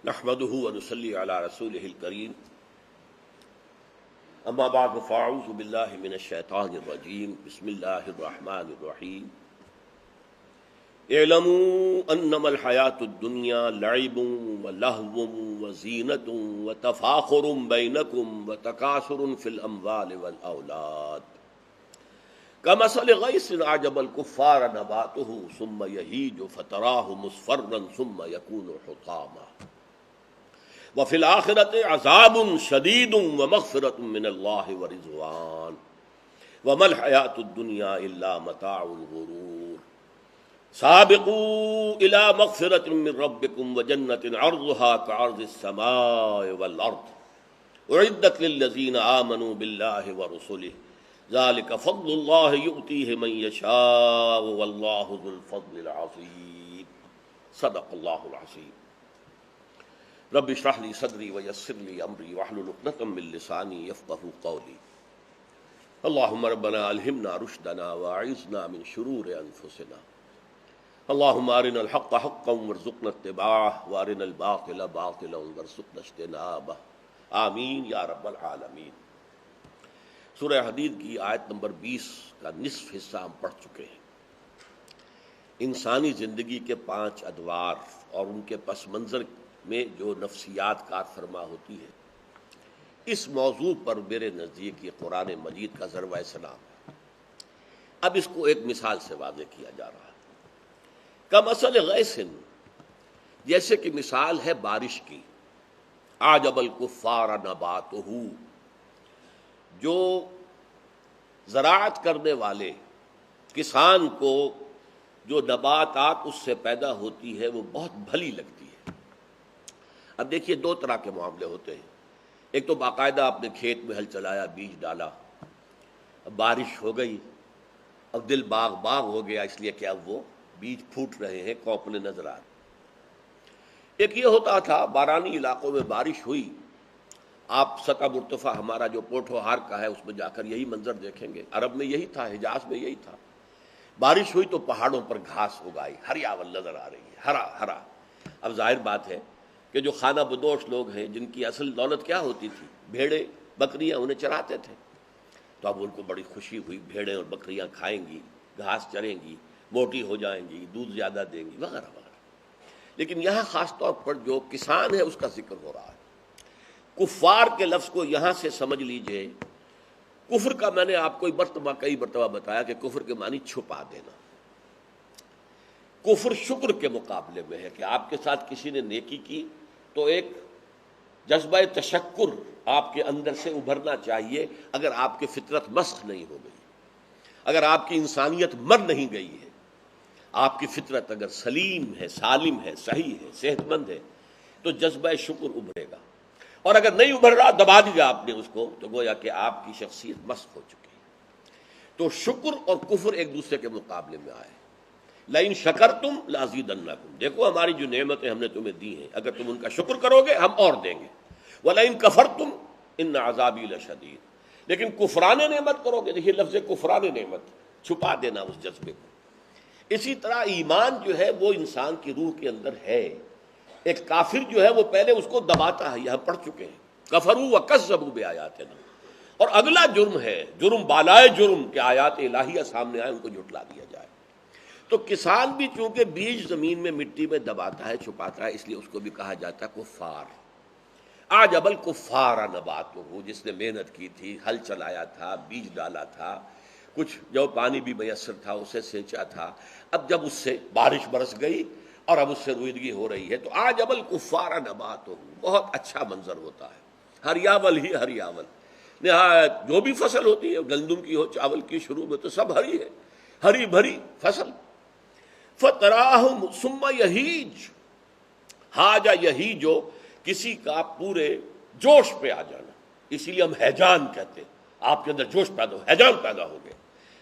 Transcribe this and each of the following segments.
نحمده ونصلي على رسوله الكريم اما بعد فاعوذ بالله من الشيطان الرجيم بسم الله الرحمن الرحيم اعلموا انما الحياة الدنيا لعب ولهو وزينة وتفاخر بينكم وتكاثر في الاموال والاولاد كمثل غيث اعجب الكفار نباته ثم يهيج فتراه مصفرا ثم يكون حطاما وفي الآخرة عذاب شديد ومغفرة من الله ورضوان وما الحياة الدنيا إلا متاع الغرور سابقوا إلى مغفرة من ربكم وجنة عرضها كعرض السماء والأرض أعدت للذين آمنوا بالله ورسله ذلك فضل الله يؤتيه من يشاء والله ذو الفضل العظيم صدق الله العظيم رب اشرح لي صدري ويسر لي امري واحلل عقدة من لساني يفقهوا قولي اللهم ربنا الهمنا رشدنا واعذنا من شرور انفسنا اللهم ارنا الحق حقا وارزقنا اتباعه وارنا الباطل باطلا وارزقنا اجتنابه آمین یا رب العالمین۔ سورہ حدید کی آیت نمبر 20 کا نصف حصہ ہم پڑھ چکے ہیں۔ انسانی زندگی کے 5 ادوار اور ان کے پس منظر میں جو نفسیات کار فرما ہوتی ہے، اس موضوع پر میرے نزدیک یہ قرآن مجید کا ذروۂ سلام ہے۔ اب اس کو ایک مثال سے واضح کیا جا رہا ہے۔ کمثل غیث، جیسے کہ مثال ہے بارش کی، اعجب الکفار نباتہ، جو زراعت کرنے والے کسان کو جو نباتات اس سے پیدا ہوتی ہے وہ بہت بھلی لگتی ہے۔ اب دیکھیے 2 طرح کے معاملے ہوتے ہیں۔ ایک تو باقاعدہ آپ نے کھیت میں ہل چلایا، بیج ڈالا، اب بارش ہو گئی، اب دل باغ باغ ہو گیا، اس لیے کہ اب وہ بیج پھوٹ رہے ہیں، کوپلے نظر آ رہے۔ ایک یہ ہوتا تھا بارانی علاقوں میں بارش ہوئی، آپ سطح مرتفع ہمارا جو پوٹھوہار کا ہے اس میں جا کر یہی منظر دیکھیں گے، عرب میں یہی تھا، حجاز میں یہی تھا۔ بارش ہوئی تو پہاڑوں پر گھاس اگائی، ہریاول نظر آ رہی ہے، ہرا ہرا۔ اب ظاہر بات ہے کہ جو خانہ بدوش لوگ ہیں، جن کی اصل دولت کیا ہوتی تھی، بھیڑیں بکریاں انہیں چراتے تھے، تو اب ان کو بڑی خوشی ہوئی، بھیڑیں اور بکریاں کھائیں گی، گھاس چریں گی، موٹی ہو جائیں گی، دودھ زیادہ دیں گی، وغیرہ وغیرہ۔ لیکن یہاں خاص طور پر جو کسان ہے اس کا ذکر ہو رہا ہے۔ کفار کے لفظ کو یہاں سے سمجھ لیجئے۔ کفر کا میں نے آپ کو کئی مرتبہ بتایا کہ کفر کے معنی چھپا دینا۔ کفر شکر کے مقابلے میں ہے کہ آپ کے ساتھ کسی نے نیکی کی تو ایک جذبہ تشکر آپ کے اندر سے ابھرنا چاہیے۔ اگر آپ کی فطرت مسخ نہیں ہو گئی، اگر آپ کی انسانیت مر نہیں گئی ہے، آپ کی فطرت اگر سلیم ہے، سالم ہے، صحیح ہے، صحت مند ہے، تو جذبہ شکر ابھرے گا۔ اور اگر نہیں ابھر رہا، دبا دیا آپ نے اس کو، تو گویا کہ آپ کی شخصیت مسخ ہو چکی ہے۔ تو شکر اور کفر ایک دوسرے کے مقابلے میں آئے۔ لئن شکرتم لازیدنکم، دیکھو ہماری جو نعمتیں ہم نے تمہیں دی ہیں، اگر تم ان کا شکر کرو گے ہم اور دیں گے۔ ولئن کفرتم ان عذابی لشدید، لیکن کفران نعمت کرو گے، دیکھیے لفظ کفران نعمت، چھپا دینا اس جذبے کو۔ اسی طرح ایمان جو ہے وہ انسان کی روح کے اندر ہے۔ ایک کافر جو ہے وہ پہلے اس کو دباتا ہے، یہاں پڑھ چکے ہیں، کفروا وکذبوا بآیاتنا۔ اور اگلا جرم ہے، جرم بالائے جرم، کہ آیات الہیہ سامنے آئے ان کو جھٹلا دیا جائے۔ تو کسان بھی چونکہ بیج زمین میں مٹی میں دباتا ہے، چھپاتا ہے، اس لیے اس کو بھی کہا جاتا ہے کفار۔ اعجب الکفار نباتہ، جس نے محنت کی تھی، ہل چلایا تھا، بیج ڈالا تھا، کچھ جو پانی بھی میسر تھا اسے سینچا تھا، اب جب اس سے بارش برس گئی اور اب اس سے رویدگی ہو رہی ہے، تو اعجب الکفار نباتہ، بہت اچھا منظر ہوتا ہے، ہریاول ہی ہریاول۔ نہایت جو بھی فصل ہوتی ہے، گندم کی ہو، چاول کی، شروع میں تو سب ہری ہے، ہری بھری فصل۔ فَتَرَاهُ ثُمَّ يَهِيجُ، حاجہ یہیجو، کسی کا پورے جوش پہ آ جانا، اسی لیے ہم ہیجان کہتے ہیں، آپ کے اندر جوش پیدا ہو، ہیجان پیدا ہو گئے۔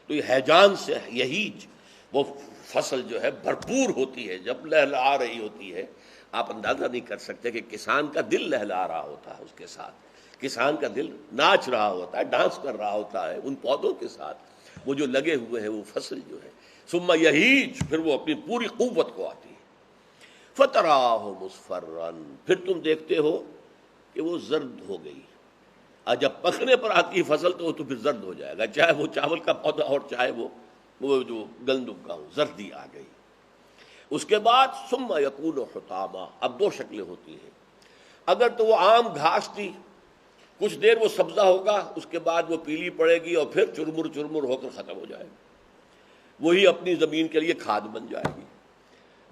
تو یہ ہیجان سے یہیج، وہ فصل جو ہے بھرپور ہوتی ہے، جب لہلہا رہی ہوتی ہے، آپ اندازہ نہیں کر سکتے کہ کسان کا دل لہلہا رہا ہوتا ہے، اس کے ساتھ کسان کا دل ناچ رہا ہوتا ہے، ڈانس کر رہا ہوتا ہے ان پودوں کے ساتھ، وہ جو لگے ہوئے ہیں وہ فصل جو ہے۔ ثم یہیج، پھر وہ اپنی پوری قوت کو آتی ہے۔ فتراہ مصفرا، پھر تم دیکھتے ہو کہ وہ زرد ہو گئی. اور جب پکنے پر آتی ہے فصل تو پھر زرد ہو جائے گا، چاہے وہ چاول کا پودا اور چاہے وہ جو گندم کا ہو، زردی آ گئی. اس کے بعد ثم یکون حطاما، اب دو شکلیں ہوتی ہیں. اگر تو وہ عام گھاس تھی، کچھ دیر وہ سبزہ ہوگا، اس کے بعد وہ پیلی پڑے گی اور پھر چرمر چرمر ہو کر ختم ہو جائے گی. وہی اپنی زمین کے لیے کھاد بن جائے گی.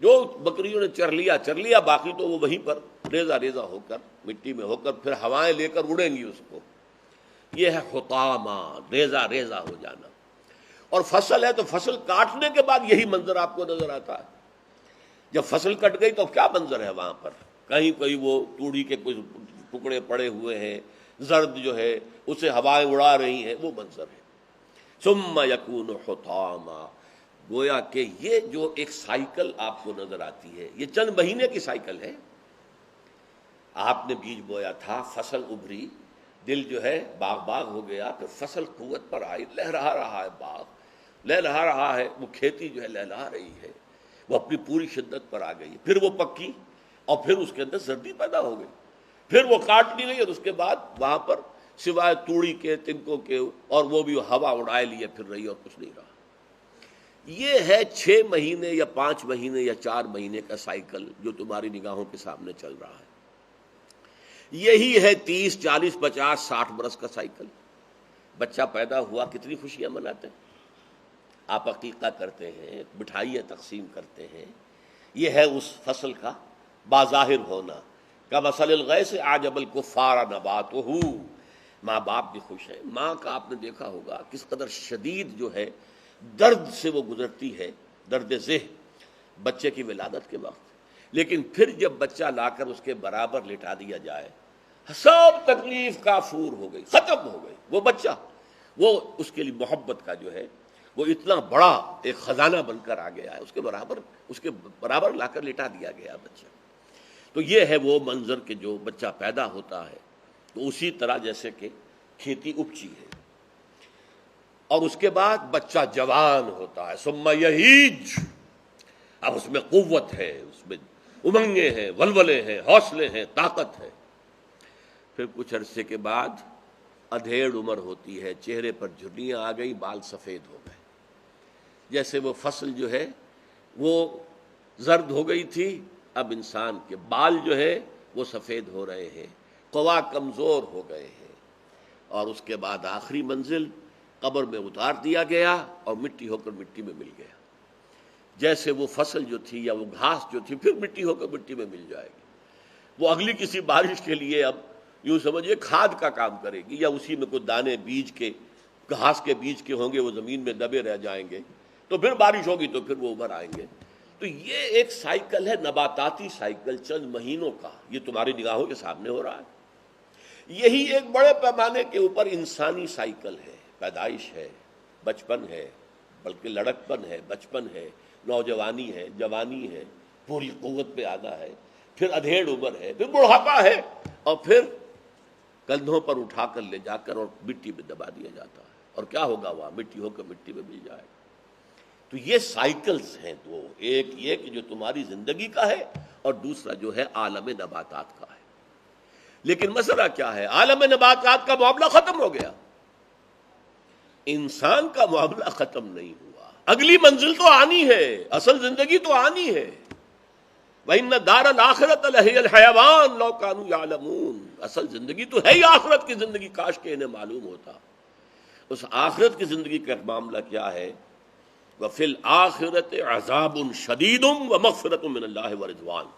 جو بکریوں نے چر لیا، باقی تو وہ وہیں پر ریزہ ریزہ ہو کر مٹی میں ہو کر پھر ہوائیں لے کر اڑیں گی اس کو. یہ ہے حطاما، ریزہ ریزہ ہو جانا. اور فصل ہے تو فصل کاٹنے کے بعد یہی منظر آپ کو نظر آتا ہے. جب فصل کٹ گئی تو کیا منظر ہے وہاں پر؟ کہیں کہیں وہ توڑی کے کچھ ٹکڑے پڑے ہوئے ہیں، زرد جو ہے اسے ہوائیں اڑا رہی ہیں، وہ منظر ہے. ثم یکون حطاما، گویا کہ یہ جو ایک سائیکل آپ کو نظر آتی ہے، یہ چند مہینے کی سائیکل ہے. آپ نے بیج بویا تھا، فصل ابھری، دل جو ہے باغ باغ ہو گیا، پھر فصل قوت پر آئی، لہرا رہا ہے باغ، لہرا رہا ہے، وہ کھیتی جو ہے لہلا رہی ہے، وہ اپنی پوری شدت پر آ گئی. پھر وہ پکی اور پھر اس کے اندر زردی پیدا ہو گئی، پھر وہ کاٹ لی گئی، اور اس کے بعد وہاں پر سوائے توڑی کے تنکوں کے اور وہ بھی ہوا اڑائے لیے پھر رہی اور کچھ نہیں رہا. یہ ہے 6 مہینے یا 5 مہینے یا 4 مہینے کا سائیکل جو تمہاری نگاہوں کے سامنے چل رہا ہے. یہی ہے 30 40 50 60 برس کا سائیکل. بچہ پیدا ہوا، کتنی خوشیاں مناتے ہیں، آپ عقیقہ کرتے ہیں، مٹھائیاں تقسیم کرتے ہیں. یہ ہے اس فصل کا باظاہر ہونا. کمثل الغیث اعجب الکفار نباتہ، ماں باپ بھی خوش ہیں. ماں کا آپ نے دیکھا ہوگا کس قدر شدید جو ہے درد سے وہ گزرتی ہے، درد ذہن بچے کی ولادت کے وقت. لیکن پھر جب بچہ لا کر اس کے برابر لٹا دیا جائے، سب تکلیف کافور ہو گئی، ختم ہو گئی. وہ بچہ، وہ اس کے لیے محبت کا جو ہے وہ اتنا بڑا ایک خزانہ بن کر آ گیا ہے، اس کے برابر لا کر لٹا دیا گیا بچہ. تو یہ ہے وہ منظر کہ جو بچہ پیدا ہوتا ہے تو اسی طرح جیسے کہ کھیتی اپجی ہے، اور اس کے بعد بچہ جوان ہوتا ہے. ثم یہیج، اب اس میں قوت ہے، اس میں امنگیں ہیں، ولولے ہیں، حوصلے ہیں، طاقت ہے. پھر کچھ عرصے کے بعد ادھیڑ عمر ہوتی ہے، چہرے پر جھریاں آ گئی، بال سفید ہو گئے. جیسے وہ فصل جو ہے وہ زرد ہو گئی تھی، اب انسان کے بال جو ہے وہ سفید ہو رہے ہیں، قوا کمزور ہو گئے ہیں. اور اس کے بعد آخری منزل قبر میں اتار دیا گیا اور مٹی ہو کر مٹی میں مل گیا. جیسے وہ فصل جو تھی یا وہ گھاس جو تھی پھر مٹی ہو کر مٹی میں مل جائے گی. وہ اگلی کسی بارش کے لیے اب یوں سمجھے کھاد کا کام کرے گی، یا اسی میں کوئی دانے بیج کے، گھاس کے بیج کے ہوں گے، وہ زمین میں دبے رہ جائیں گے، تو پھر بارش ہوگی تو پھر وہ ابھر آئیں گے. تو یہ ایک سائیکل ہے، نباتاتی سائیکل چند مہینوں کا، یہ تمہاری نگاہوں کے سامنے ہو رہا ہے. یہی ایک بڑے پیمانے کے اوپر انسانی سائیکل ہے. پیدائش ہے، بچپن ہے، بلکہ لڑکپن ہے، بچپن ہے، نوجوانی ہے، جوانی ہے، پوری قوت پہ آنا ہے، پھر ادھیڑ عمر ہے، پھر بڑھاپا ہے، اور پھر کندھوں پر اٹھا کر لے جا کر اور مٹی میں دبا دیا جاتا ہے. اور کیا ہوگا وہاں؟ مٹی ہو کر مٹی میں مل جائے. تو یہ سائیکلز ہیں دو، ایک یہ کہ جو تمہاری زندگی کا ہے، اور دوسرا جو ہے عالم نباتات کا ہے. لیکن مسئلہ کیا ہے؟ عالم نباتات کا معاملہ ختم ہو گیا، انسان کا معاملہ ختم نہیں ہوا. اگلی منزل تو آنی ہے، اصل زندگی تو آنی ہے. وَإِنَّ دَارَ الْآخِرَةَ لَهِيَ الْحَيَوَانُ لَوْ كَانُوا يَعْلَمُونَ. اصل زندگی تو ہے ہی آخرت کی زندگی، کاش کہ انہیں معلوم ہوتا. اس آخرت کی زندگی کا معاملہ کیا ہے؟ وَفِي الْآخِرَةِ عَذَابٌ شَدِيدٌ وَمَغْفِرَةٌ مِّنَ اللَّهِ وَرِضْوَانٌ.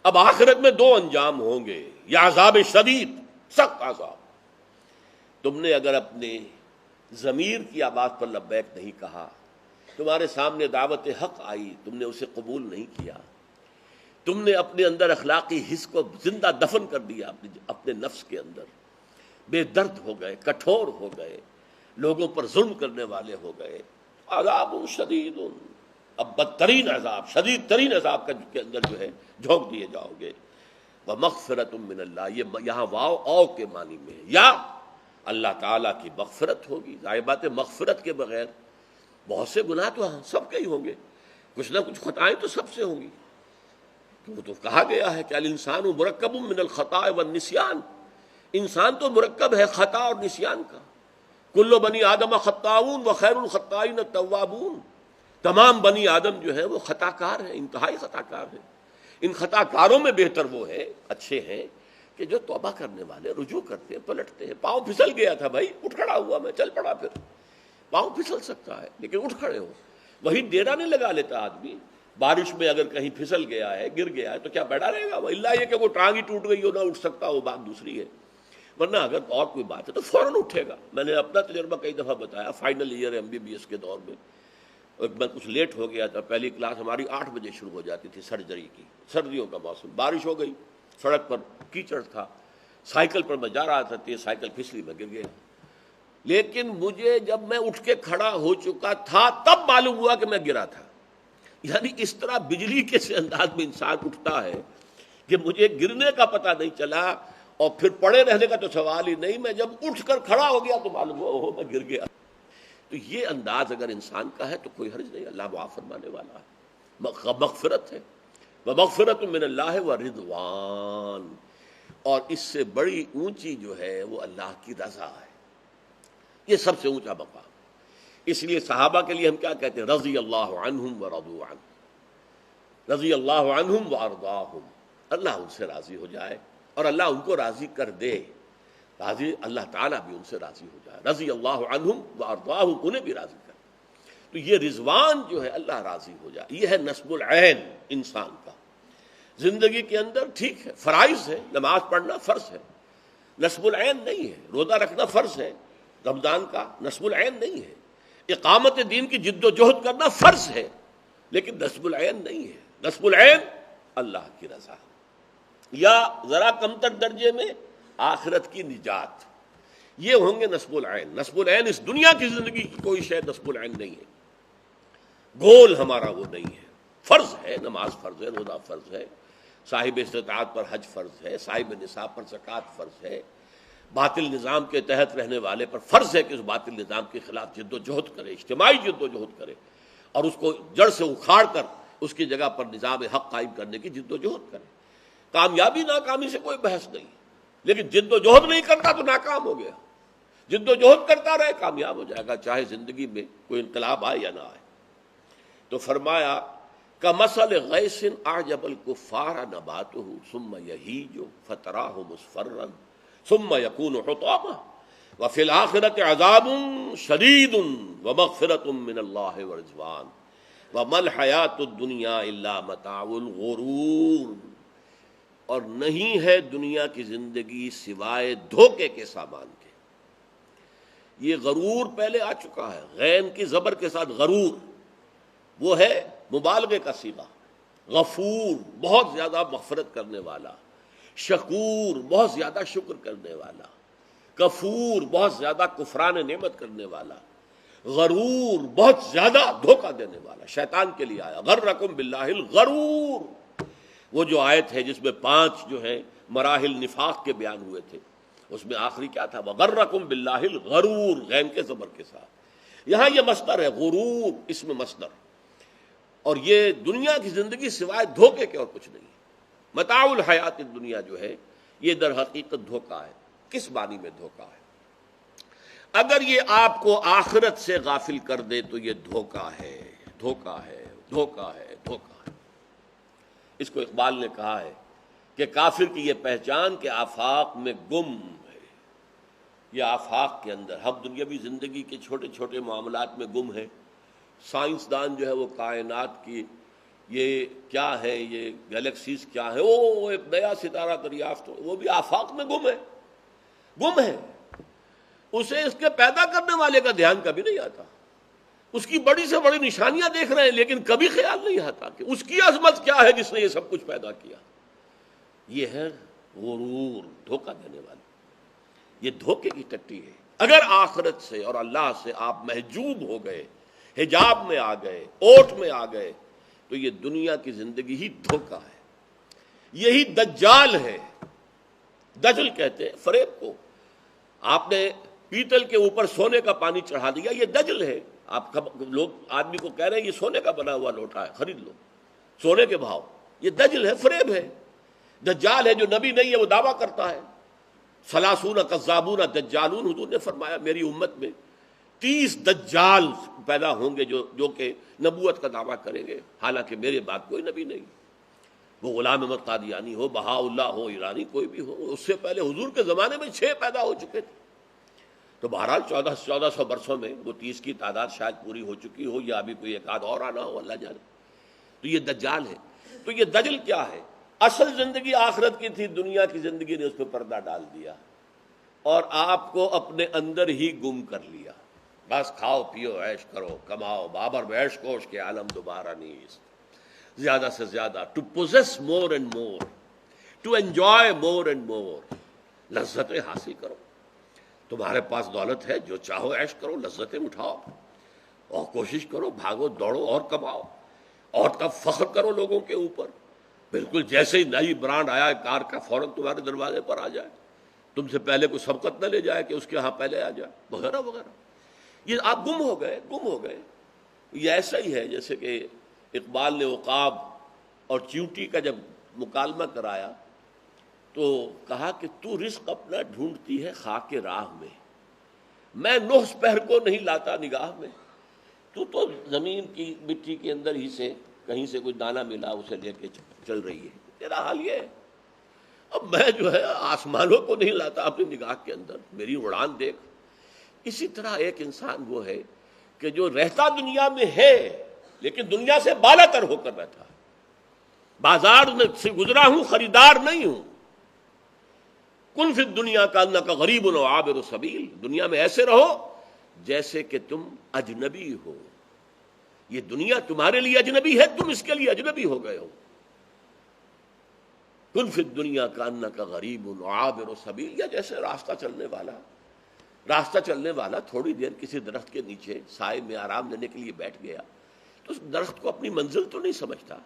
اب آخرت میں 2 انجام ہوں گے، یا عذاب شدید، سخت عذاب. تم نے اگر اپنے ضمیر کی آواز پر لبیک نہیں کہا، تمہارے سامنے دعوت حق آئی، تم نے اسے قبول نہیں کیا، تم نے اپنے اندر اخلاقی حس کو زندہ دفن کر دیا، اپنے نفس کے اندر بے درد ہو گئے، کٹھور ہو گئے، لوگوں پر ظلم کرنے والے ہو گئے. عذاب شدید، اب بدترین عذاب، شدید ترین عذاب کے اندر جو ہے جھونک دیے جاؤ گے. وَمَغْفِرَةٌ مِّنَ اللَّهِ، یہ یہاں واو او کے معنی میں ہے، یا اللہ تعالیٰ کی مغفرت ہوگی. ظاہر بات ہے مغفرت کے بغیر بہت سے گناہ تو سب کے ہی ہوں گے، کچھ نہ کچھ خطائیں تو سب سے ہوں گی، وہ تو کہا گیا ہے کہ الانسان مرکب من الخطاء والنسیان، انسان تو مرکب ہے خطا اور نسیان کا. کل بنی آدم خطاؤون وخیر الخطائین التوابون، تمام بنی آدم جو ہے وہ خطا کار ہیں، انتہائی خطا کار ہیں. ان خطا کاروں میں بہتر وہ ہے، اچھے ہیں کہ جو توبہ کرنے والے، رجوع کرتے ہیں، پلٹتے ہیں. پاؤں پھسل گیا تھا بھائی، اٹھ کھڑا ہوا میں، چل پڑا. پھر پاؤں پھسل سکتا ہے لیکن اٹھ کھڑے ہو. وہی ڈیرا نہیں لگا لیتا آدمی. بارش میں اگر کہیں پھسل گیا ہے، گر گیا ہے تو کیا بیٹھا رہے گا؟ وہ اللہ یہ کہ وہ ٹانگ ہی ٹوٹ گئی ہو، نہ اٹھ سکتا، وہ بات دوسری ہے. ورنہ اگر اور کوئی بات ہے تو فوراً اٹھے گا. میں نے اپنا تجربہ کئی دفعہ بتایا. فائنل ایئر MBBS کے دور میں میں کچھ لیٹ ہو گیا تھا. پہلی کلاس ہماری 8 بجے شروع ہو جاتی تھی سرجری کی. سردیوں کا موسم، بارش ہو گئی، سڑک پر کیچڑ تھا. سائیکل پر میں جا رہا تھا، تیز سائیکل پھسلی، میں گر گیا. لیکن مجھے جب میں اٹھ کے کھڑا ہو چکا تھا تب معلوم ہوا کہ میں گرا تھا. یعنی اس طرح بجلی کے سے انداز میں انسان اٹھتا ہے کہ مجھے گرنے کا پتہ نہیں چلا، اور پھر پڑے رہنے کا تو سوال ہی نہیں. میں جب اٹھ کر کھڑا ہو گیا تو معلوم ہوا اوہ میں گر گیا. تو یہ انداز اگر انسان کا ہے تو کوئی حرج نہیں. اللہ معاف فرمانے والا ہے، مغفرت ہے. ومغفرت من اللہ ورضوان، اور اس سے بڑی اونچی جو ہے وہ اللہ کی رضا ہے. یہ سب سے اونچا مقام. اس لیے صحابہ کے لیے ہم کیا کہتے ہیں؟ رضی اللہ عنہم ورضوا عنہ، رضی اللہ عنہم وارضاہم. اللہ ان سے راضی ہو جائے اور اللہ ان کو راضی کر دے. راضی اللہ تعالیٰ بھی ان سے راضی ہو جائے. رضی اللہ عنہم وارضاہم، انہیں بھی راضی کر. تو یہ رضوان جو ہے اللہ راضی ہو جائے، یہ ہے نصب العین انسان کا. زندگی کے اندر ٹھیک ہے فرائض ہے، نماز پڑھنا فرض ہے، نصب العین نہیں ہے. روزہ رکھنا فرض ہے رمضان کا، نصب العین نہیں ہے. اقامت دین کی جد و جہد کرنا فرض ہے لیکن نصب العین نہیں ہے. نصب العین اللہ کی رضا، یا ذرا کمتر درجے میں آخرت کی نجات، یہ ہوں گے نصب العین. نصب العین اس دنیا کی زندگی کی کوئی شے نصب العین نہیں ہے. گول ہمارا وہ نہیں ہے. فرض ہے، نماز فرض ہے، روزہ فرض ہے، صاحب استطاعت پر حج فرض ہے، صاحب نصاب پر زکوٰۃ فرض ہے. باطل نظام کے تحت رہنے والے پر فرض ہے کہ اس باطل نظام کے خلاف جد و جہد کرے، اجتماعی جد و جہد کرے، اور اس کو جڑ سے اکھاڑ کر اس کی جگہ پر نظام حق قائم کرنے کی جد و جہد کرے. کامیابی ناکامی سے کوئی بحث نہیں، لیکن جد و جہد نہیں کرتا تو ناکام ہو گیا. جد و جہد کرتا رہے کامیاب ہو جائے گا، چاہے زندگی میں کوئی انقلاب آئے یا نہ آئے. تو فرمایا کمثل غیث اعجب الکفار نباتہ ثم یہیج فتراہ مصفرا ثم یکون حطاما وفی الآخرۃ عذاب شدید ومغفرۃ من اللہ ورضوان وما الحیاۃ الدنیا الا متاع الغرور. اور نہیں ہے دنیا کی زندگی سوائے دھوکے کے سامان کے. یہ غرور پہلے آ چکا ہے، غین کی زبر کے ساتھ غرور، وہ ہے مبالغے کا صیغہ. غفور بہت زیادہ مغفرت کرنے والا، شکور بہت زیادہ شکر کرنے والا، کفور بہت زیادہ کفران نعمت کرنے والا، غرور بہت زیادہ دھوکہ دینے والا. شیطان کے لیے آیا غرکم باللہ الغرور، وہ جو آیت ہے جس میں 5 جو ہے مراحل نفاق کے بیان ہوئے تھے، اس میں آخری کیا تھا؟ وغرکم باللہ الغرور، غین کے زبر کے ساتھ. یہاں یہ مصدر ہے غرور، اس میں مصدر. اور یہ دنیا کی زندگی سوائے دھوکے کے اور کچھ نہیں. متاع الحیات الدنیا جو ہے یہ در حقیقت دھوکہ ہے. کس معنی میں دھوکہ ہے؟ اگر یہ آپ کو آخرت سے غافل کر دے تو یہ دھوکہ ہے، دھوکہ ہے، دھوکہ ہے، دھوکہ ہے. اس کو اقبال نے کہا ہے کہ کافر کی یہ پہچان کہ آفاق میں گم ہے. یہ آفاق کے اندر ہم دنیاوی زندگی کے چھوٹے چھوٹے معاملات میں گم ہے. سائنسدان جو ہے وہ کائنات کی یہ کیا ہے، یہ گلیکسیز کیا ہے، وہ ایک نیا ستارہ دریافت ہو، وہ بھی آفاق میں گم ہے، گم ہے. اسے اس کے پیدا کرنے والے کا دھیان کبھی نہیں آتا. اس کی بڑی سے بڑی نشانیاں دیکھ رہے ہیں لیکن کبھی خیال نہیں آتا کہ اس کی عظمت کیا ہے جس نے یہ سب کچھ پیدا کیا. یہ ہے غرور، دھوکہ دینے والی. یہ دھوکے کی ٹٹی ہے. اگر آخرت سے اور اللہ سے آپ محجوب ہو گئے، حجاب میں آ گئے، اوٹ میں آ گئے، تو یہ دنیا کی زندگی ہی دھوکہ ہے. یہی دجال ہے. دجل کہتے ہیں فریب کو. آپ نے پیتل کے اوپر سونے کا پانی چڑھا دیا، یہ دجل ہے. آپ لوگ آدمی کو کہہ رہے ہیں یہ سونے کا بنا ہوا لوٹا ہے، خرید لو، سونے کے بھاؤ. یہ دجل ہے، فریب ہے، دجال ہے جو نبی نہیں ہے وہ دعویٰ کرتا ہے۔ ثلاثون کذابون دجالون، حضور نے فرمایا میری امت میں 30 دجال پیدا ہوں گے جو کہ نبوت کا دعویٰ کریں گے، حالانکہ میرے بعد کوئی نبی نہیں، وہ غلام احمد قادیانی ہو، بہاء اللہ ہو، ایرانی کوئی بھی ہو۔ اس سے پہلے حضور کے زمانے میں 6 پیدا ہو چکے تھے۔ تو بہرحال 1400 برسوں میں وہ 30 کی تعداد شاید پوری ہو چکی ہو، یا ابھی کوئی ایک آدھ اور آنا ہو، اللہ جانے۔ تو یہ دجال ہے۔ تو یہ دجل کیا ہے؟ اصل زندگی آخرت کی تھی، دنیا کی زندگی نے اس پہ پردہ ڈال دیا اور آپ کو اپنے اندر ہی گم کر لیا۔ بس کھاؤ پیو عیش کرو کماؤ، بابر بیش کوش کے عالم دوبارہ نیست، زیادہ سے زیادہ to possess more and more, to enjoy more and more, لذتیں حاصل کرو۔ تمہارے پاس دولت ہے، جو چاہو عیش کرو، لذتیں اٹھاؤ اور کوشش کرو، بھاگو دوڑو اور کماؤ، اور تب فخر کرو لوگوں کے اوپر، بالکل جیسے ہی نئی برانڈ آیا ہے کار کا فوراً تمہارے دروازے پر آ جائے، تم سے پہلے کوئی سبقت نہ لے جائے کہ اس کے ہاں پہلے آ جائے، وغیرہ وغیرہ۔ یہ آپ گم ہو گئے۔ یہ ایسا ہی ہے جیسے کہ اقبال نے عقاب اور چیونٹی کا جب مکالمہ کرایا تو کہا کہ تو رزق اپنا ڈھونڈتی ہے خاک راہ میں، میں نوح سپہر کو نہیں لاتا نگاہ میں، تو زمین کی مٹی کے اندر ہی سے کہیں سے کوئی دانہ ملا اسے لے کے چل رہی ہے، تیرا حال یہ ہے۔ اب میں جو ہے آسمانوں کو نہیں لاتا اپنی نگاہ کے اندر، میری اڑان دیکھ۔ اسی طرح ایک انسان وہ ہے کہ جو رہتا دنیا میں ہے لیکن دنیا سے بالا تر ہو کر رہتا ہے، بازار میں سے گزرا ہوں، خریدار نہیں ہوں۔ کن فی الدنیا کانک غریب و عابر سبیل، دنیا میں ایسے رہو جیسے کہ تم اجنبی ہو، یہ دنیا تمہارے لیے اجنبی ہے، تم اس کے لیے اجنبی ہو گئے ہو۔ کن فی الدنیا کانک غریب و عابر سبیل، یا جیسے راستہ چلنے والا تھوڑی دیر کسی درخت کے نیچے سائے میں آرام لینے کے لیے بیٹھ گیا تو اس درخت کو اپنی منزل تو نہیں سمجھتا،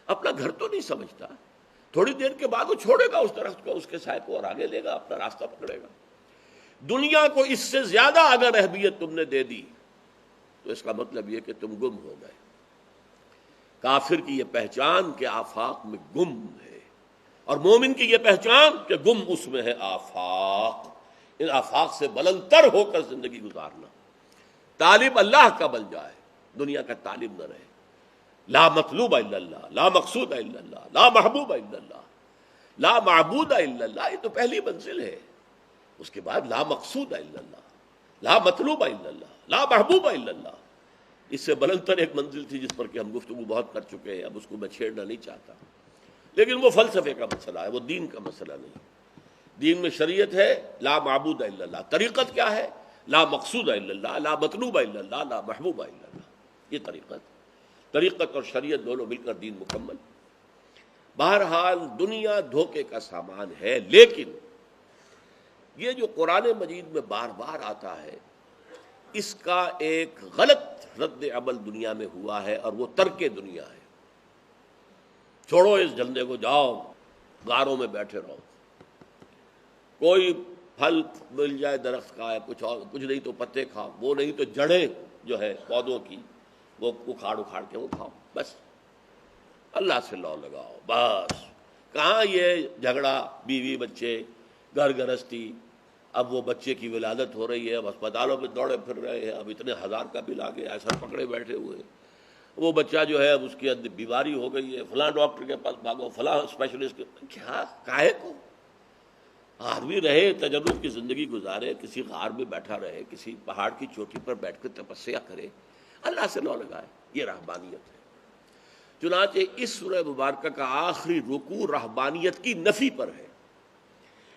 اپنا گھر تو نہیں سمجھتا، تھوڑی دیر کے بعد وہ چھوڑے گا اس درخت کو، اس کے سائے کو، اور آگے لے گا، اپنا راستہ پکڑے گا۔ دنیا کو اس سے زیادہ اگر اہمیت تم نے دے دی تو اس کا مطلب یہ کہ تم گم ہو گئے۔ کافر کی یہ پہچان کہ آفاق میں گم ہے، اور مومن کی یہ پہچان کہ گم اس میں ہے آفاق، ان آفاق سے بلند تر ہو کر زندگی گزارنا۔ طالب اللہ کا بن جائے، دنیا کا طالب نہ رہے۔ لا مطلوب الا اللہ، لا مقصود الا اللہ، لا محبوب الا اللہ، لا معبود الا اللہ، یہ تو پہلی منزل ہے۔ اس کے بعد لا مقصود الا اللہ، لا مطلوب الا اللہ، لا محبوب الا اللہ۔ اس سے بلند تر ایک منزل تھی جس پر کہ ہم گفتگو بہت کر چکے ہیں، اب اس کو میں چھیڑنا نہیں چاہتا، لیکن وہ فلسفے کا مسئلہ ہے، وہ دین کا مسئلہ نہیں۔ دین میں شریعت ہے لا معبود الا اللہ، طریقت کیا ہے؟ لا مقصود الا اللہ، لا مطلوب الا اللہ، لا محبوب الا اللہ۔ یہ طریقت اور شریعت دونوں مل کر دین مکمل۔ بہرحال دنیا دھوکے کا سامان ہے، لیکن یہ جو قرآن مجید میں بار بار آتا ہے اس کا ایک غلط رد عمل دنیا میں ہوا ہے، اور وہ ترک دنیا ہے۔ چھوڑو اس جھنڈے کو، جاؤ غاروں میں بیٹھے رہو، کوئی پھل مل جائے درخت کا ہے، کچھ اور، کچھ نہیں تو پتے کھاؤ، وہ نہیں تو جڑیں جو ہے پودوں کی وہ اکھاڑ کے وہ کھاؤ، بس اللہ سے لو لگاؤ۔ بس کہاں یہ جھگڑا، بیوی بچے، گھر گرہستی، اب وہ بچے کی ولادت ہو رہی ہے، اب اسپتالوں میں دوڑے پھر رہے ہیں، اب اتنے ہزار کا بل آ گیا، ایسا پکڑے بیٹھے ہوئے ہیں، وہ بچہ جو ہے اب اس کی بیماری ہو گئی ہے، فلاں ڈاکٹر کے پاس بھاگو، فلاں اسپیشلسٹ کے، کیا کاہے کو؟ آدمی رہے تجرب کی زندگی گزارے، کسی غار میں بیٹھا رہے، کسی پہاڑ کی چوٹی پر بیٹھ کر تپسیا کرے، اللہ سے لو لگائے، یہ رہبانیت ہے۔ چنانچہ اس سورہ مبارکہ کا آخری رکوع رہبانیت کی نفی پر ہے،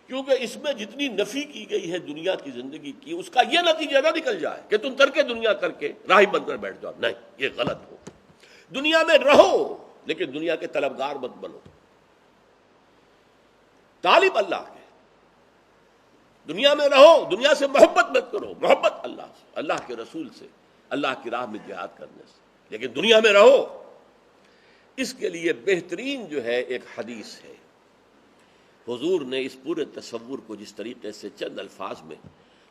کیونکہ اس میں جتنی نفی کی گئی ہے دنیا کی زندگی کی، اس کا یہ نتیجہ نہ نکل جائے کہ تم ترک دنیا کر کے راہی بن کر بیٹھ جاؤ، نہیں، یہ غلط ہو۔ دنیا میں رہو لیکن دنیا کے طلبگار مت بنو، طالب اللہ کے، دنیا میں رہو، دنیا سے محبت مت کرو، محبت اللہ سے، اللہ کے رسول سے، اللہ کی راہ میں جہاد کرنے سے، لیکن دنیا میں رہو۔ اس کے لیے بہترین جو ہے ایک حدیث ہے، حضور نے اس پورے تصور کو جس طریقے سے چند الفاظ میں،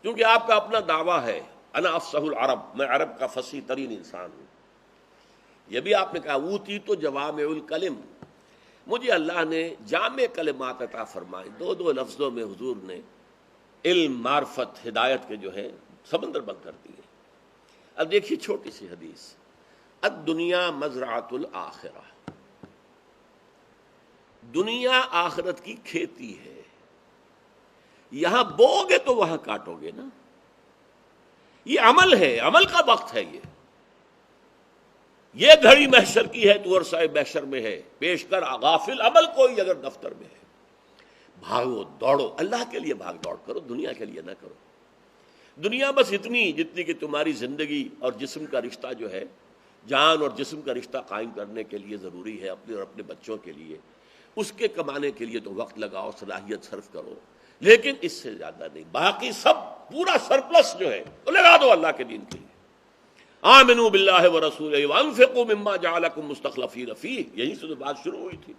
کیونکہ آپ کا اپنا دعویٰ ہے انا افصح العرب، میں عرب کا فصیح ترین انسان ہوں، یہ بھی آپ نے کہا اوتی تو جوامع الکلم، مجھے اللہ نے جامع کلمات عطا فرمائے، دو لفظوں میں حضور نے علم، معرفت، ہدایت کے جو ہے سمندر بند کر دیے۔ اب دیکھیے چھوٹی سی حدیث، الدنیا مزرعۃ الآخرہ، دنیا آخرت کی کھیتی ہے، یہاں بو گے تو وہاں کاٹو گے نا، یہ عمل ہے، عمل کا وقت ہے، یہ گھڑی محشر کی ہے تو عرصہ محشر میں ہے، پیش کر غافل عمل کوئی اگر دفتر میں ہے۔ بھاگو دوڑو، اللہ کے لیے بھاگ دوڑ کرو، دنیا کے لیے نہ کرو۔ دنیا بس اتنی جتنی کہ تمہاری زندگی اور جسم کا رشتہ جو ہے، جان اور جسم کا رشتہ قائم کرنے کے لیے ضروری ہے، اپنے اور اپنے بچوں کے لیے، اس کے کمانے کے لیے تو وقت لگاؤ، صلاحیت صرف کرو، لیکن اس سے زیادہ نہیں۔ باقی سب پورا سرپلس جو ہے وہ لگا دو اللہ کے دین کے لیے۔ آمنوا باللہ ورسولہ وانفقوا مما جعلکم مستخلفین فیہ، یہی سے تو بات شروع ہوئی تھی۔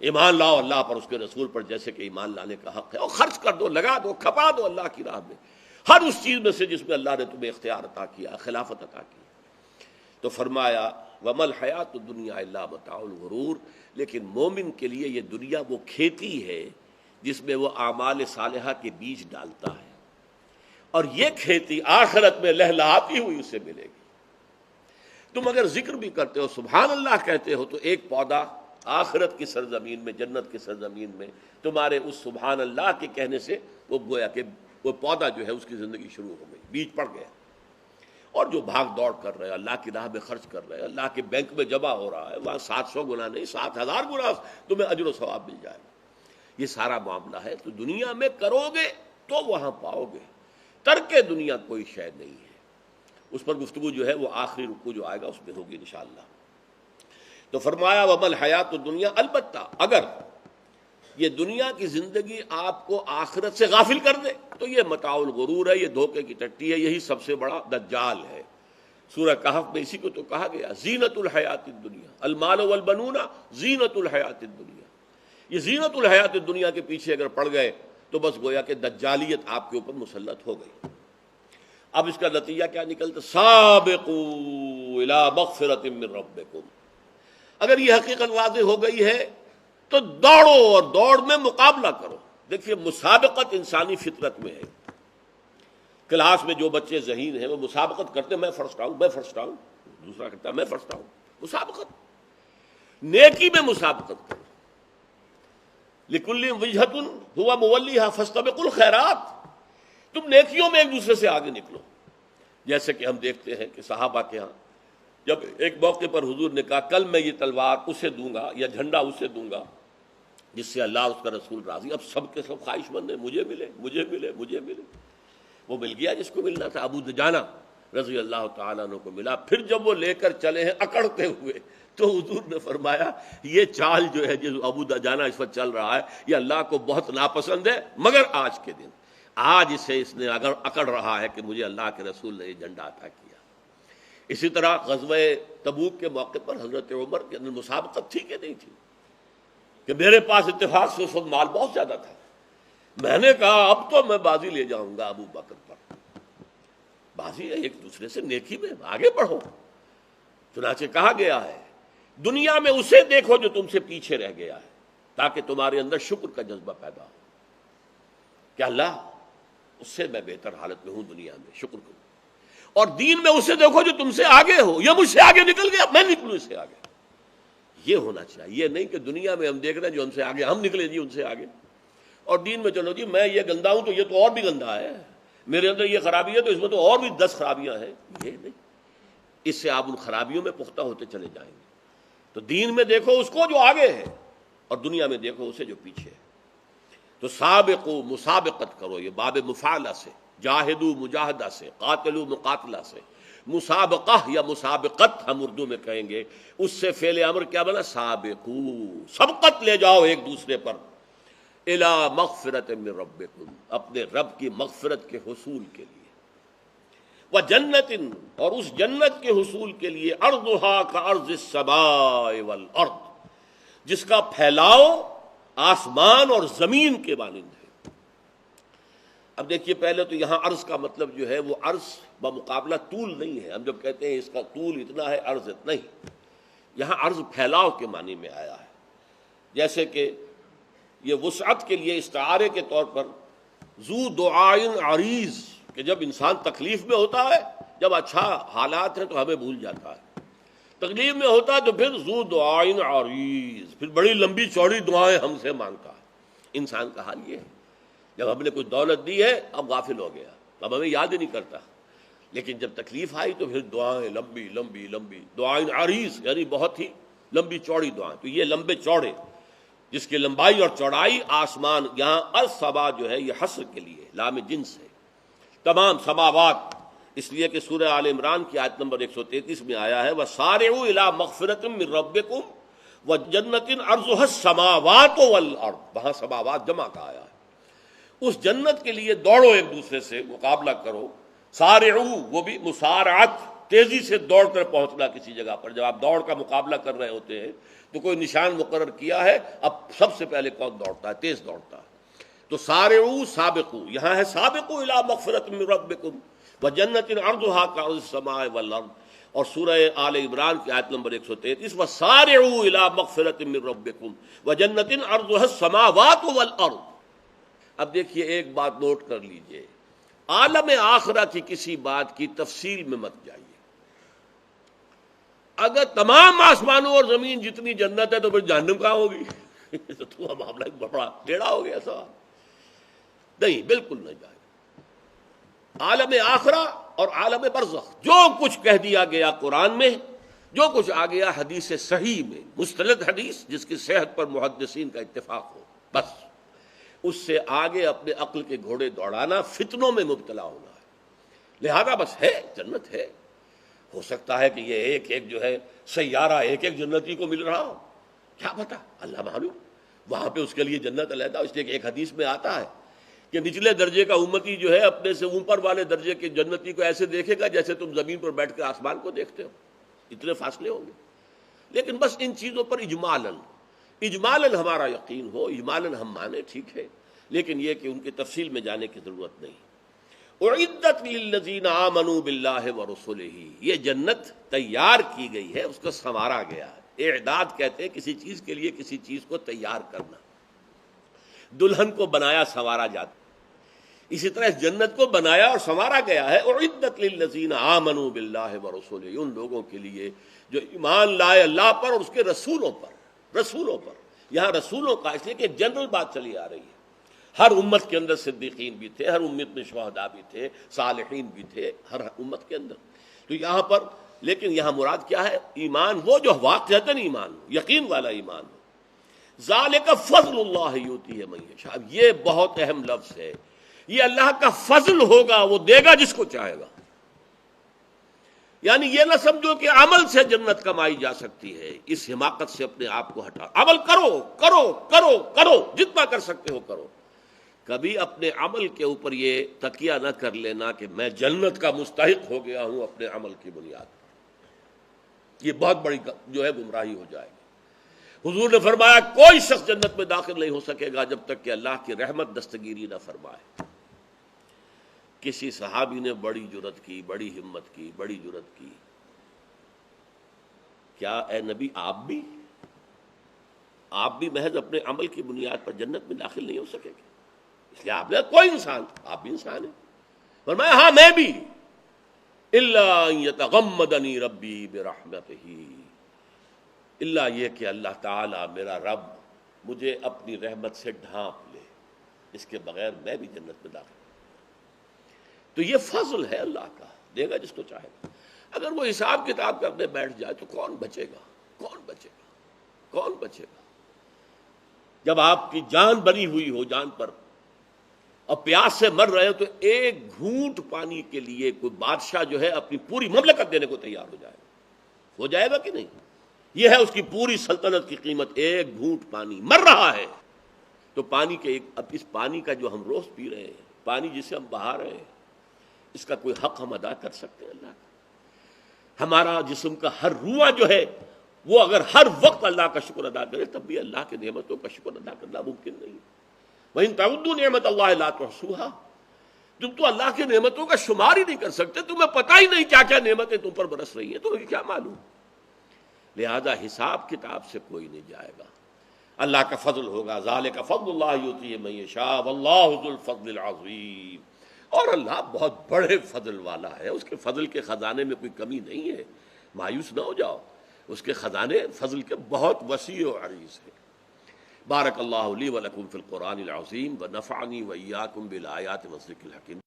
ایمان لاؤ اللہ پر، اس کے رسول پر، جیسے کہ ایمان لانے کا حق ہے، اور خرچ کر دو، لگا دو، کھپا دو اللہ کی راہ میں، ہر اس چیز میں سے جس میں اللہ نے تمہیں اختیار عطا کیا، خلافت عطا کی۔ تو فرمایا وَمَا الْحَيَاةُ الدُّنْيَا إِلَّا مَتَاعُ الْغُرُورِ، لیکن مومن کے لیے یہ دنیا وہ کھیتی ہے جس میں وہ اعمال صالحہ کے بیج ڈالتا ہے، اور یہ کھیتی آخرت میں لہلہاتی ہوئی اسے ملے گی۔ تم اگر ذکر بھی کرتے ہو، سبحان اللہ کہتے ہو، تو ایک پودا آخرت کی سرزمین میں، جنت کی سرزمین میں تمہارے اس سبحان اللہ کے کہنے سے وہ گویا کہ وہ پودا جو ہے اس کی زندگی شروع ہو گئی، بیج پڑ گیا۔ اور جو بھاگ دوڑ کر رہے، اللہ کی راہ میں خرچ کر رہے، اللہ کے بینک میں جمع ہو رہا ہے، وہاں 700 گنا نہیں 7,000 گنا تمہیں اجر و ثواب مل جائے گا۔ یہ سارا معاملہ ہے، تو دنیا میں کرو گے تو وہاں پاؤ گے، ترک دنیا کوئی شے نہیں ہے۔ اس پر گفتگو جو ہے وہ آخری رکوع جو آئے گا اس میں ہوگی انشاءاللہ۔ تو فرمایا وَمَا الْحَيَاةُ الدُّنْيَا، البتہ اگر یہ دنیا کی زندگی آپ کو آخرت سے غافل کر دے تو یہ متاع الغرور ہے، یہ دھوکے کی ٹٹی ہے، یہی سب سے بڑا دجال ہے۔ سورہ کہف میں اسی کو تو کہا گیا، زینت الحیات الدنیا، المال والبنون زینت الحیات الدنیا۔ یہ زینت الحیات الدنیا کے پیچھے اگر پڑ گئے تو بس گویا کہ دجالیت آپ کے اوپر مسلط ہو گئی۔ اب اس کا نتیجہ کیا نکلتا؟ سابقوا الی مغفرۃ من ربکم، اگر یہ حقیقت واضح ہو گئی ہے تو دوڑو، اور دوڑ میں مقابلہ کرو۔ دیکھیے مسابقت انسانی فطرت میں ہے۔ کلاس میں جو بچے ذہین ہیں وہ مسابقت کرتے ہیں، میں فرسٹ آؤں، میں فرسٹ آؤں، دوسرا کہتا ہے میں فرسٹ آؤں۔ مسابقت، نیکی میں مسابقت کرو۔ لِكُلٍّ وِجْهَةٌ هُوَ مُوَلِّيهَا فَاسْتَبِقُوا الْخَيْرَاتِ، تم نیکیوں میں ایک دوسرے سے آگے نکلو۔ جیسے کہ ہم دیکھتے ہیں کہ صحابہ کے ہاں جب ایک موقع پر حضور نے کہا کل میں یہ تلوار اسے دوں گا یا جھنڈا اسے دوں گا جس سے اللہ اس کا رسول راضی، اب سب کے سب خواہش مند ہیں، مجھے ملے مجھے ملے مجھے ملے۔ وہ مل گیا جس کو ملنا تھا، ابو دجانہ رضی اللہ تعالیٰ عنہ کو ملا۔ پھر جب وہ لے کر چلے ہیں اکڑتے ہوئے تو حضور نے فرمایا یہ چال جو ہے جو ابو دجانہ اس وقت چل رہا ہے یہ اللہ کو بہت ناپسند ہے، مگر آج کے دن آج اس نے اگر اکڑ رہا ہے کہ مجھے اللہ کے رسول نے یہ جھنڈا عطا کیا۔ اسی طرح غزوہ تبوک کے موقع پر حضرت عمر کے اندر مسابقت تھی کہ نہیں تھی کہ میرے پاس اتفاق سے اس وقت مال بہت زیادہ تھا، میں نے کہا اب تو میں بازی لے جاؤں گا ابو بکر پر۔ بازی ہے ایک دوسرے سے نیکی میں آگے بڑھو۔ چنانچہ کہا گیا ہے دنیا میں اسے دیکھو جو تم سے پیچھے رہ گیا ہے تاکہ تمہارے اندر شکر کا جذبہ پیدا ہو کہ اللہ اس سے میں بہتر حالت میں ہوں، دنیا میں شکر کروں۔ اور دین میں اسے دیکھو جو تم سے آگے ہو، یہ مجھ سے آگے نکل گیا میں نکلوں اس سے آگے۔ یہ ہونا چاہیے، یہ نہیں کہ دنیا میں ہم دیکھ رہے ہیں جو ہم سے آگے ہم نکلے جی ان سے آگے، اور دین میں چلو جی میں یہ گندا ہوں تو یہ تو اور بھی گندا ہے، میرے اندر یہ خرابی ہے تو اس میں تو اور بھی 10 خرابیاں ہیں۔ یہ نہیں، اس سے آپ ان خرابیوں میں پختہ ہوتے چلے جائیں گے۔ تو دین میں دیکھو اس کو جو آگے ہے اور دنیا میں دیکھو اسے جو پیچھے ہے۔ تو سابقو، مسابقت کرو، یہ باب مفعلہ سے، جاہدو مجاہدہ سے، قاتلو مقاتلہ سے، مسابقہ یا مسابقت ہم اردو میں کہیں گے، اس سے فعل امر کیا بنا؟ سابقو، سبقت لے جاؤ ایک دوسرے پر، الی مغفرۃ من ربکم، اپنے رب کی مغفرت کے حصول کے لیے، وجنت، اور اس جنت کے حصول کے لیے، ارضھا کارض السماء والارض، جس کا پھیلاؤ آسمان اور زمین کے مانند ہے۔ اب دیکھیے پہلے تو یہاں عرض کا مطلب جو ہے وہ عرض بمقابلہ طول نہیں ہے، ہم جب کہتے ہیں اس کا طول اتنا ہے عرض اتنا ہی، یہاں عرض پھیلاؤ کے معنی میں آیا ہے۔ جیسے کہ یہ وسعت کے لیے استعارے کے طور پر ذو دعائن عریض، کہ جب انسان تکلیف میں ہوتا ہے، جب اچھا حالات ہیں تو ہمیں بھول جاتا ہے، تکلیف میں ہوتا ہے تو پھر ذو دعائن عریض، پھر بڑی لمبی چوڑی دعائیں ہم سے مانگتا ہے۔ انسان کا حال یہ ہے، جب ہم نے کچھ دولت دی ہے اب غافل ہو گیا، اب ہمیں یاد ہی نہیں کرتا، لیکن جب تکلیف آئی تو پھر دعائیں لمبی لمبی لمبی، دعائیں عریض یعنی بہت ہی لمبی چوڑی دعائیں۔ تو یہ لمبے چوڑے جس کی لمبائی اور چوڑائی آسمان، یہاں السبا جو ہے یہ حصر کے لیے لام جنس ہے، تمام سماوات، اس لیے کہ سورہ آل عمران کی آیت نمبر 133 میں آیا ہے وَسَارِعُوا إِلَىٰ مَغْفِرَةٍ مِّن رَّبِّكُمْ وَجَنَّةٍ عَرْضُهَا السَّمَاوَاتُ وَالْأَرْضُ، وہاں سماوات جمع کا آیا ہے، اس جنت کے لیے دوڑو، ایک دوسرے سے مقابلہ کرو۔ سارعوا وہ بھی مسارعت، تیزی سے دوڑ کر پہنچنا کسی جگہ پر، جب آپ دوڑ کا مقابلہ کر رہے ہوتے ہیں تو کوئی نشان مقرر کیا ہے، اب سب سے پہلے کون دوڑتا ہے؟ تیز دوڑتا ہے۔ تو سارعوا سابقوا، یہاں ہے سابقوا الی مغفرۃ من ربکم وجنۃ عرضها كعرض السماء والارض، اور سورہ آل عمران کی آیت نمبر 133 وسارعوا الی مغفرۃ من ربکم وجنۃ عرضها السماوات والارض۔ اب دیکھیے ایک بات نوٹ کر لیجئے، عالم آخرہ کی کسی بات کی تفصیل میں مت جائیے۔ اگر تمام آسمانوں اور زمین جتنی جنت ہے تو پھر جہنم کہاں ہوگی؟ تو معاملہ بڑا ٹیڑھا ہو گیا سوال۔ نہیں، بالکل نہیں جائے۔ عالم آخرہ اور عالم برزخ، جو کچھ کہہ دیا گیا قرآن میں، جو کچھ آ گیا حدیث صحیح میں، مستند حدیث جس کی صحت پر محدثین کا اتفاق ہو، بس اس سے آگے اپنے عقل کے گھوڑے دوڑانا فتنوں میں مبتلا ہونا ہے۔ لہذا بس ہے، جنت ہے، ہو سکتا ہے کہ یہ ایک ایک جو ہے سیارہ ایک ایک جنتی کو مل رہا ہو، کیا پتا، اللہ معلوم، وہاں پہ اس کے لیے جنت علیحدہ۔ اس لیے کہ ایک حدیث میں آتا ہے کہ نچلے درجے کا امتی جو ہے اپنے سے اوپر والے درجے کے جنتی کو ایسے دیکھے گا جیسے تم زمین پر بیٹھ کر آسمان کو دیکھتے ہو، اتنے فاصلے ہوں گے۔ لیکن بس ان چیزوں پر اجمالاً ہمارا یقین ہو، اجمالاً ہم مانیں، ٹھیک ہے، لیکن یہ کہ ان کی تفصیل میں جانے کی ضرورت نہیں۔ اعدت للذین آمنوا باللہ ورسلہ، یہ جنت تیار کی گئی ہے، اس کو سنوارا گیا ہے۔ اعداد کہتے ہیں کسی چیز کے لیے کسی چیز کو تیار کرنا، دلہن کو بنایا سنوارا جاتا، اسی طرح اس جنت کو بنایا اور سنوارا گیا ہے۔ اعدت للذین آمنوا باللہ ورسلہ، ان لوگوں کے لیے جو ایمان لائے اللہ پر اور اس کے رسولوں پر۔ رسولوں پر، یہاں رسولوں کا اس لیے کہ جنرل بات چلی آ رہی ہے، ہر امت کے اندر صدیقین بھی تھے، ہر امت میں شہداء بھی تھے، صالحین بھی تھے، ہر امت کے اندر۔ تو یہاں پر لیکن یہاں مراد کیا ہے؟ ایمان وہ جو واقعتاً ایمان ہو، یقین والا ایمان ہو۔ ذالک فضل اللہ یؤتیہ من یشاء، اب یہ بہت اہم لفظ ہے، یہ اللہ کا فضل ہوگا، وہ دے گا جس کو چاہے گا۔ یعنی یہ نہ سمجھو کہ عمل سے جنت کمائی جا سکتی ہے، اس حماقت سے اپنے آپ کو ہٹا، عمل کرو کرو کرو کرو، جتنا کر سکتے ہو کرو۔ کبھی اپنے عمل کے اوپر یہ تکیہ نہ کر لینا کہ میں جنت کا مستحق ہو گیا ہوں اپنے عمل کی بنیاد پر، یہ بہت بڑی جو ہے گمراہی ہو جائے گی۔ حضور نے فرمایا کوئی شخص جنت میں داخل نہیں ہو سکے گا جب تک کہ اللہ کی رحمت دستگیری نہ فرمائے۔ کسی صحابی نے بڑی جرأت کی، بڑی ہمت کی، بڑی جرأت کی، کیا اے نبی آپ بھی محض اپنے عمل کی بنیاد پر جنت میں داخل نہیں ہو سکے گے؟ اس لیے آپ نے کوئی انسان، آپ بھی انسان ہیں، فرمایا ہاں میں بھی، الا ان یتغمدنی ربی برحمتہ، الا یہ کہ اللہ تعالی میرا رب مجھے اپنی رحمت سے ڈھانپ لے، اس کے بغیر میں بھی جنت میں داخل۔ تو یہ فضل ہے اللہ کا، دے گا جس کو چاہے گا۔ اگر وہ حساب کتاب کرنے بیٹھ جائے تو کون بچے گا؟ کون بچے گا؟ کون بچے گا؟ جب آپ کی جان بنی ہوئی ہو، جان پر، اور پیاس سے مر رہے ہو، تو ایک گھونٹ پانی کے لیے کوئی بادشاہ جو ہے اپنی پوری مملکت دینے کو تیار ہو جائے گا کہ نہیں؟ یہ ہے اس کی پوری سلطنت کی قیمت، ایک گھونٹ پانی، مر رہا ہے تو پانی کے اب اس پانی کا جو ہم روز پی رہے ہیں، پانی جسے ہم بہا رہے ہیں، اس کا کوئی حق ہم ادا کر سکتے ہیں اللہ کا؟ ہمارا جسم کا ہر روح جو ہے وہ اگر ہر وقت اللہ کا شکر ادا کرے تب بھی اللہ کی نعمتوں کا شکر ادا کرنا ممکن نہیں۔ وَإِن تَعُدُّوا نِعْمَتَ اللَّهِ لَا تُحْصُوهَا، تم تو اللہ کی نعمتوں کا شمار ہی نہیں کر سکتے، تمہیں پتہ ہی نہیں کیا کیا نعمتیں تم پر برس رہی ہیں، تمہیں کیا معلوم؟ لہذا حساب کتاب سے کوئی نہیں جائے گا۔ اللہ کا فضل ہوگا. ذالک فضل اللہ یؤتیہ من یشاء واللہ ذو الفضل العظیم. اور اللہ بہت بڑے فضل والا ہے، اس کے فضل کے خزانے میں کوئی کمی نہیں ہے. مایوس نہ ہو جاؤ، اس کے خزانے فضل کے بہت وسیع و عریض ہیں. بارک اللہ لی ولکم فی القرآن العظیم ونفعنی وإیاکم بالآیات والذکر الحکیم.